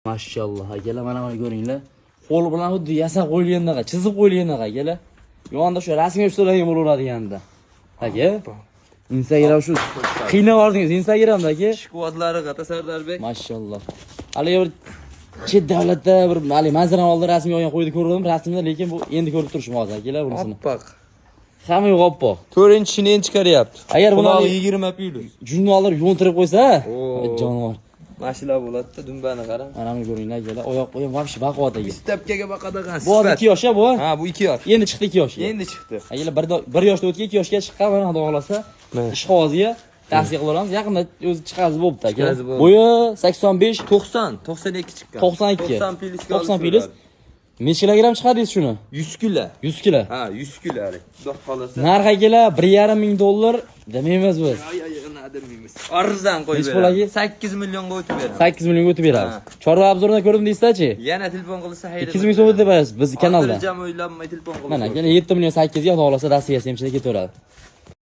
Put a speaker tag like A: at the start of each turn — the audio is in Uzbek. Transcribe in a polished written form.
A: Maşallah akalar mana buni ko'ringlar. Qo'l bilan xuddi yasab qo'yilgandaqa, chizib qo'yilgandaqa akalar. Yonda shu rasmga tushiradigan bo'laveradigan-da. Aka. Instagram shu qiynab yordingiz Instagramda aka.
B: Shkvodlari G'atasardarbek.
A: Mashalloh. Hali bir chet davlatda bir hali manzarani oldi rasmga olgan qo'ydi ko'rdim rasmda, lekin bu endi ko'rib turishim hozir akalar bunisini.
B: Oppoq.
A: Hamma yo'q oppoq.
B: 4-inchini endi chiqaryapti.
A: Agar buni
B: 20 plus.
A: jurnallar yo'ntirib qo'ysa, jonivor.
B: Mashina bo'ladi-da, dumbani qarang.
A: Mana buni ko'ringlar akalar. Oyoq qo'yim vobshe baquvvat aka.
B: Stepkaga baqadigan.
A: Bu 2 yosh bu.
B: Ha, bu 2 yosh.
A: Endi chiqdi 2 yoshga.
B: Endi chiqdi.
A: Akalar 1 yoshda o'tgan 2 yoshga chiqqan, mana xudo xolasa. Ish qog'oziga tavsiya qilamiz. Yaqinda o'zi chiqazi bo'pti aka. Bo'yi 85,
B: 90, 92 chiqqan.
A: 92.
B: 90 plus.
A: 90 plus. Necha kilogram chiqardingiz shuni?
B: 100 kilo.
A: 100 kilo.
B: Ha, 100 kilo. Xudo xolasa.
A: Narx akalar $1,500 demaymiz biz.
B: Demaymiz. Arzon qo'yib beramiz. 8 millionga o'tib beramiz.
A: 8 millionga o'tib beramiz. Chorva obzorida ko'rdim deysiz-chi?
B: Yana telefon qilsa hayır.
A: 200 ming so'm deb berasiz biz kanalda.
B: Jam o'ylanmay telefon qilib.
A: Mana, yana 7 million 8 ga xudo xolasa Rossiya semchida ketaveradi.